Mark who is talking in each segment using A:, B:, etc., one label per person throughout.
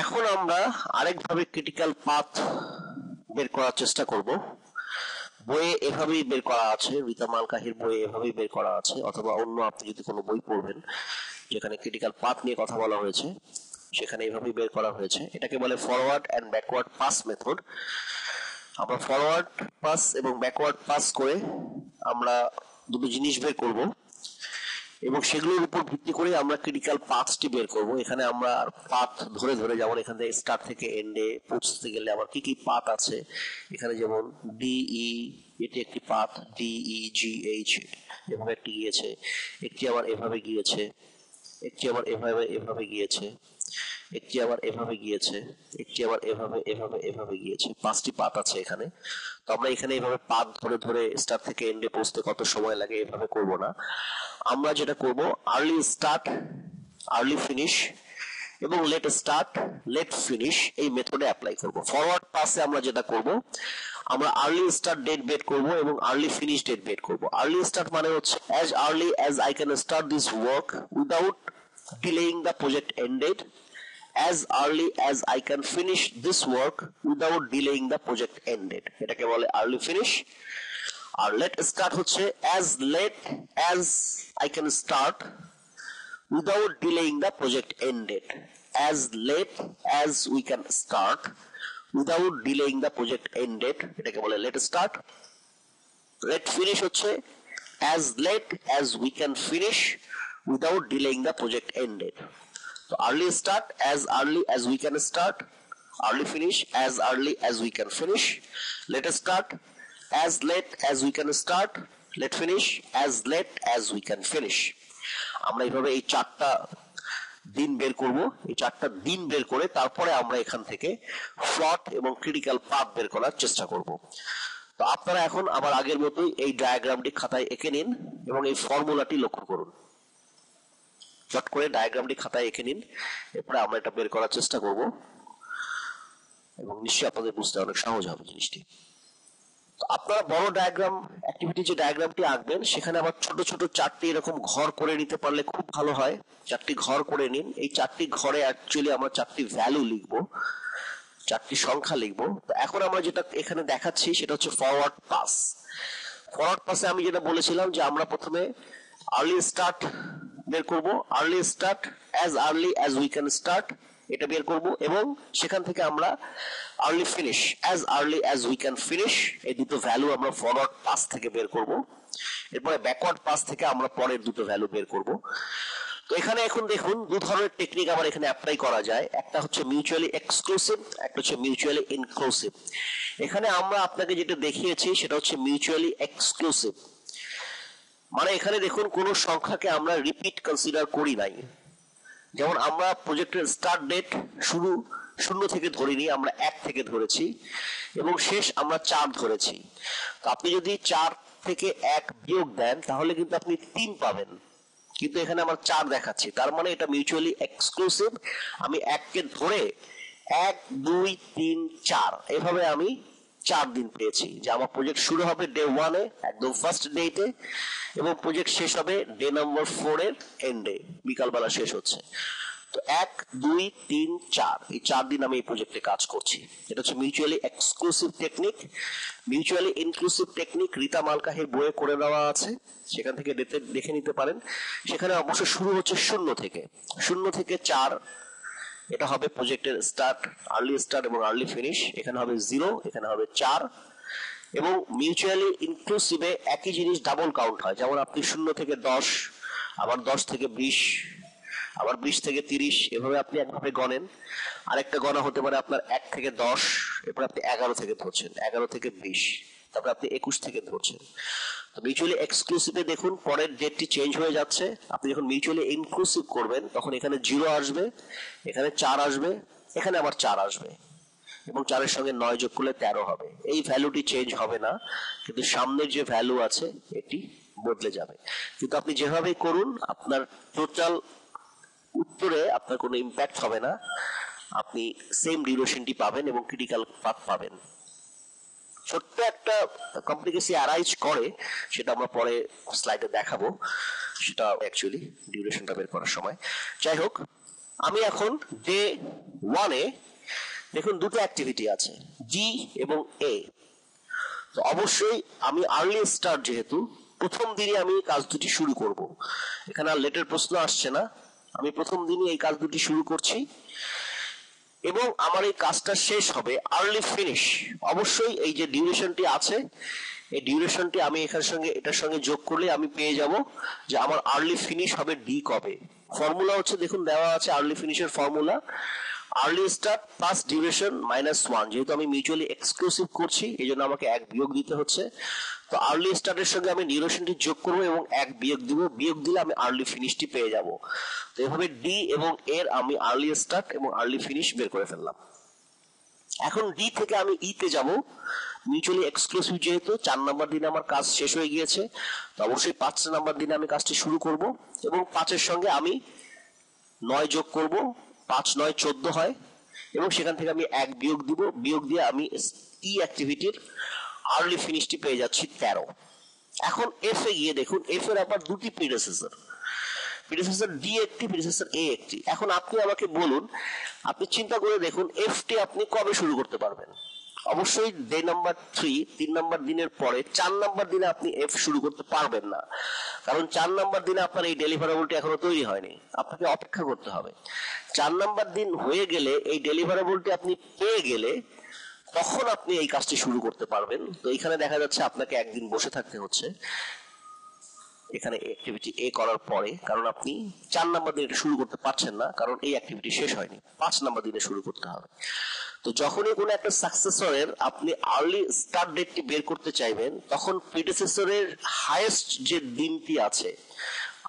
A: এখন আমরা আরেকভাবে critical path বের করার চেষ্টা করব। বইয়ে এভাবেই বের করা আছে, রীতা মালকাহির বইয়ে এভাবেই বের করা আছে, অথবা অন্য আপনি যদি কোনো বই পড়বেন যেখানে ক্রিটিক্যাল পাথ নিয়ে কথা বলা হয়েছে সেখানে এভাবেই বের করা হয়েছে। এটাকে বলে forward and backward pass method. আমরা ফরওয়ার্ড পাস এবং ব্যাকওয়ার্ড পাস করে আমরা দুটো জিনিস বের করব এবং সেগুলোর উপর ভিত্তি করে আমরা ক্রিটিক্যাল পাথটি বের করব। এখানে আমরা পাথ ধরে ধরে, যেমন এখান থেকে স্টার্ট থেকে এন্ডে পৌঁছতে গেলে আমার কি কি পাথ আছে, এখানে যেমন ডিই এটি একটি পাথ, ডিই জি এইচ এভাবে একটি গিয়েছে, একটি আবার এভাবে গিয়েছে, একটি আবার এভাবে গিয়েছে, একটি আবার এভাবে গিয়েছে, একটি আবার এভাবে এভাবে এভাবে গিয়েছে। 5টি পাথ আছে এখানে। তো আমরা এখানে এভাবে পাথ ধরে ধরে স্টার্ট থেকে এন্ডে পৌঁছতে কত সময় লাগে এভাবে করব না। আমরা যেটা করব, আর্লি স্টার্ট আর্লি ফিনিশ এবং লেট স্টার্ট লেট ফিনিশ এই মেথডে অ্যাপ্লাই করব। ফরওয়ার্ড পাসে আমরা যেটা করব, আমরা আর্লি স্টার্ট ডেট বের করব এবং আর্লি ফিনিশ ডেট বের করব। আর্লি স্টার্ট মানে হচ্ছে as early as I can start this work without delaying the project end date, as early as I can finish this work without delaying the project end date, এটাকে বলে early finish. আর let start হচ্ছে as late as I can start without delaying the project end date, as late as we can start without delaying the project end date, এটাকে বলে let start. Late finish হচ্ছে as late as we can finish without delaying the project end date. So early start as early as we can start, early finish as early as we can finish, late start as late as we can start, late finish as late as we can finish. আমরা এইভাবে এই 4টা দিন বের করব। এই 4টা দিন বের করে তারপরে আমরা এখান থেকে ফ্লট এবং ক্রিটিক্যাল পাথ বের করার চেষ্টা করব। তো আপনারা এখন আবার আগের মতোই এই ডায়াগ্রামটি খাতায় এঁকে নিন এবং এই ফর্মুলাটি লক্ষ্য করুন। চট করে ডায়াগ্রামটি খাতায় এঁকে নিন, এরপরে আমরা এটা বের করার চেষ্টা করব এবং নিশ্চয়ই আপনাদের বুঝতে অনেক সহজ হবে জিনিসটি। আপনারা বড় ডায়াগ্রাম অ্যাক্টিভিটি যে ডায়াগ্রামটি আঁকবেন সেখানে আবার ছোট ছোট 4টি এরকম ঘর করে নিতে পারলে খুব ভালো হয়। 4টি ঘর করে নিন। এই 4টি ঘরে অ্যাকচুয়ালি আমরা 4টি ভ্যালু লিখবো, 4টি সংখ্যা লিখবো। তো এখন আমরা যেটা এখানে দেখাচ্ছি সেটা হচ্ছে ফরওয়ার্ড পাস। ফরওয়ার্ড পাসে আমি যেটা বলেছিলাম যে আমরা প্রথমে আর্লি স্টার্ট বের করব, early start as early as we can start এটা বের করব এবং সেখান থেকে আমরা early finish as early as we can finish এই দুটো ভ্যালু আমরা ফরওয়ার্ড পাস থেকে বের করব। এরপরে ব্যাকওয়ার্ড পাস থেকে আমরা পরের দুটো ভ্যালু বের করব। তো এখানে এখন দেখুন দু ধরনের টেকনিক আবার এখানে অ্যাপ্লাই করা যায়। একটা হচ্ছে মিউচুয়ালি এক্সক্লুসিভ, একটা হচ্ছে মিউচুয়ালি ইনক্লুসিভ। এখানে আমরা আপনাকে যেটা দেখিয়েছি সেটা হচ্ছে মিউচুয়ালি এক্সক্লুসিভ। মানে এখানে দেখুন কোন সংখ্যাকে আমরা রিপিট কনসিডার করি নাই। যেমন আমরা প্রজেক্টের স্টার্ট ডেট শুরু 0 থেকে ধরিনি, আমরা 1 থেকে ধরেছি এবং শেষ আমরা 4 ধরেছি। তো আপনি যদি 4 থেকে 1 বিয়োগ দেন তাহলে কিন্তু আপনি 3 পাবেন, কিন্তু এখানে আমার 4 দেখাচ্ছি, তার মানে এটা মিউচুয়ালি এক্সক্লুসিভ। আমি 1 কে ধরে 1 2 3 4 এভাবে আমি 4 দিন পেয়েছি, যে আমার প্রজেক্ট শুরু হবে ডে 1 এ একদম ফার্স্ট ডেটে এবং প্রজেক্ট শেষ হবে ডে নাম্বার 4 এর এন্ডে, বিকালবেলা শেষ হচ্ছে। তো 1 2 3 4 এই 4 দিন আমি এই প্রজেক্টে কাজ করছি। এটা হচ্ছে mutually exclusive technique. Mutually inclusive technique Rita মালকাহির বইয়ে করে দেওয়া আছে, সেখান থেকে দেখে নিতে পারেন। সেখানে অবশ্য শুরু হচ্ছে 0 থেকে 4, এটা হবে প্রজেক্টের স্টার্ট, আর্লি স্টার্ট এবং আর্লি ফিনিশ। এখানে হবে 0, এখানে হবে 4। এবং মিউচুয়ালি ইনক্লুসিভে একই জিনিস ডাবল কাউন্ট হয়, যেমন আপনি 0 থেকে 10, আবার 10 থেকে 20, আবার 20 থেকে 30 এভাবে আপনি একভাবে গণেন। আরেকটা গণা হতে পারে আপনার 1 থেকে 10, এরপর আপনি 11 থেকে ধরছেন, 11 থেকে 20, তারপর আপনি 21 থেকে ধরছেন। তো মিউচুয়ালি এক্সক্লুসিভে দেখুন পরের ডেটটি চেঞ্জ হয়ে যাচ্ছে। আপনি যখন মিউচুয়ালি ইনক্লুসিভ করবেন তখন এখানে 0 আসবে, এখানে 4 আসবে, এখানে আবার 4 আসবে এবং 4 এর সঙ্গে 9 যোগ করলে 13 হবে। এই ভ্যালুটি চেঞ্জ হবে না, কিন্তু সামনের যে ভ্যালু আছে এটি বদলে যাবে। কিন্তু আপনি যেভাবেই করুন আপনার টোটাল উত্তরে আপনার কোনো ইম্প্যাক্ট হবে না, আপনি সেম ডিউরেশনটি পাবেন এবং ক্রিটিক্যাল পাথ পাবেন। ছোট্ট একটা কমপ্লিকেসি অ্যারাইজ করে, সেটা আমরা পরে স্লাইডে দেখাবো, সেটা অ্যাকচুয়ালি ডিউরেশনটা বের করার সময়। যাই হোক, আমি এখন ডে 1-এ দেখুন দুটো অ্যাক্টিভিটি আছে, ডি এবং এ। তো অবশ্যই আমি আর্লি স্টার্ট, যেহেতু প্রথম দিনে আমি কাজ দুটি শুরু করব, এখানে আর লেটের প্রশ্ন আসছে না, আমি প্রথম দিনই এই কাজ দুটি শুরু করছি এবং আমার এই কাজটা শেষ হবে আর্লি ফিনিশ। অবশ্যই এই যে ডিউরেশনটি আছে, এই ডিউরেশনটি আমি এটার সঙ্গে যোগ করলে আমি পেয়ে যাব যে আমার আর্লি ফিনিশ হবে ডি কবে। ফর্মুলা হচ্ছে, দেখুন দেওয়া আছে আর্লি ফিনিশের formula, early start plus duration minus 1। যেহেতু আমি মিউচুয়ালি এক্সক্লুসিভ করছি এই জন্য আমাকে 1 বিয়োগ দিতে হচ্ছে। তো আর্লি স্টার্টের সঙ্গে আমি ডিউরেশনটি যোগ করবো এবং 1 বিয়োগ দিব, বিয়োগ দিলে আমি আর্লি ফিনিশটি পেয়ে যাব। তো এভাবে ডি এবং এর আমি আর্লি স্টার্ট এবং আর্লি ফিনিশ বের করে ফেললাম। এখন ডি থেকে আমি ই তে যাব, মিউচুয়ালি এক্সক্লুসিভ যেহেতু 4 নম্বর দিনে আমার কাজ শেষ হয়ে গিয়েছে, তো অবশ্যই 5 নম্বর দিনে আমি কাজটি শুরু করব এবং 5-এর সঙ্গে আমি 9 যোগ করব, 5 9 14 হয় এবং সেখান থেকে আমি 1 বিয়োগ দিব, বিয়োগ দিয়ে আমি ই অ্যাক্টিভিটির আর্লি ফিনিশটি পেয়ে যাচ্ছি 13। এখন এফ এ গিয়ে দেখুন, এফ এর আবার দুটি প্রিডেসেসর ডি একটি, প্রিডেসেসর এ একটি। এখন আপনি আমাকে বলুন, আপনি চিন্তা করে দেখুন এফ টি আপনি কবে শুরু করতে পারবেন? অবশ্যই ডে নাম্বার 3 নম্বর দিনের পরে 4 নম্বর দিনে আপনি এফ শুরু করতে পারবেন না, কারণ 4 নম্বর দিনে আপনার এই ডেলিভারেবলটি এখনো তৈরি হয়নি, আপনাকে অপেক্ষা করতে হবে। 4 নম্বর দিন হয়ে গেলে এই ডেলিভারেবলটি আপনি পেয়ে গেলে তখন আপনি এই কাজটি শুরু করতে পারবেন। তো এখানে দেখা যাচ্ছে আপনাকে একদিন বসে থাকতে হচ্ছে এখানে অ্যাক্টিভিটি এ করার পরে, কারণ আপনি 4 নম্বর দিনে এটা শুরু করতে পারছেন না, কারণ এই অ্যাক্টিভিটি শেষ হয়নি, 5 নম্বর দিনে শুরু করতে হবে। তো যখনই কোনো একটা সাকসেসরের আপনি আর্লি স্টার্ট ডেটটি বের করতে চাইবেন, তখন প্রিডেসেসরের হাইয়েস্ট যে দিনটি আছে,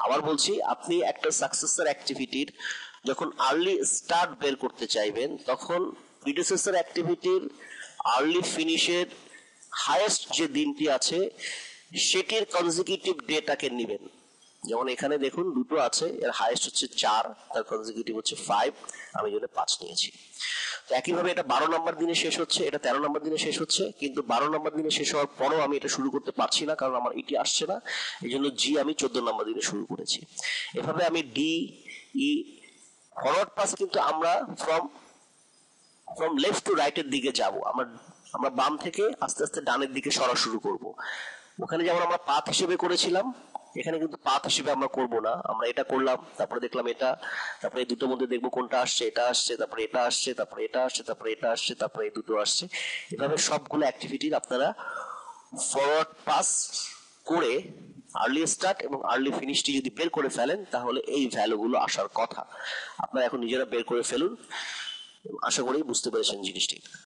A: আবার বলছি, আপনি একটা সাকসেসর অ্যাক্টিভিটির যখন আর্লি স্টার্ট বের করতে চাইবেন, তখন প্রিডেসেসর অ্যাক্টিভিটির আর্লি ফিনিশের হাইয়েস্ট যে দিনটি আছে সেটির কনজিকিউটিভ ডেটাকে নেবেন। যেমন এখানে দেখুন দুটো আছে, এর হাইয়েস্ট হচ্ছে 4, তার কনজিকিউটিভ হচ্ছে 5, আমি জন্য 5 নিয়েছি। তো একইভাবে এটা 12 নম্বর দিনে শেষ হচ্ছে, এটা 13 নম্বর দিনে শেষ হচ্ছে, কিন্তু 12 নম্বর দিনে শেষ হওয়ার পরও আমি এটা শুরু করতে পারছি না, কারণ আমার এটি আসছে না, এই জন্য জি আমি 14 নম্বর দিনে শুরু করেছি। এভাবে আমি ডি ই ফরওয়ার্ড পাস, কিন্তু আমরা ফ্রম লেফট টু রাইট এর দিকে যাব, আমরা বাম থেকে আস্তে আস্তে ডানের দিকে সরা শুরু করব। ওখানে যেমন আমরা পাথ হিসেবে করেছিলাম, এখানে কিন্তু পাথ হিসেবে আমরা করব না, আমরা এটা করলাম, তারপরে দেখলাম এটা, তারপরে এই দুটোর মধ্যে দেখবো কোনটা আসছে, এটা আসছে, তারপরে এটা আসছে, তারপরে এটা আসছে, তারপরে এটা আসছে, তারপরে এই দুটো আসছে। এভাবে সবগুলো অ্যাক্টিভিটির আপনারা ফরওয়ার্ড পাস করে আর্লি স্টার্ট এবং আর্লি ফিনিশটি যদি বের করে ফেলেন, তাহলে এই ভ্যালুগুলো আসার কথা। আপনারা এখন নিজেরা বের করে ফেলুন, আশা করি বুঝতে পেরেছেন জিনিসটি।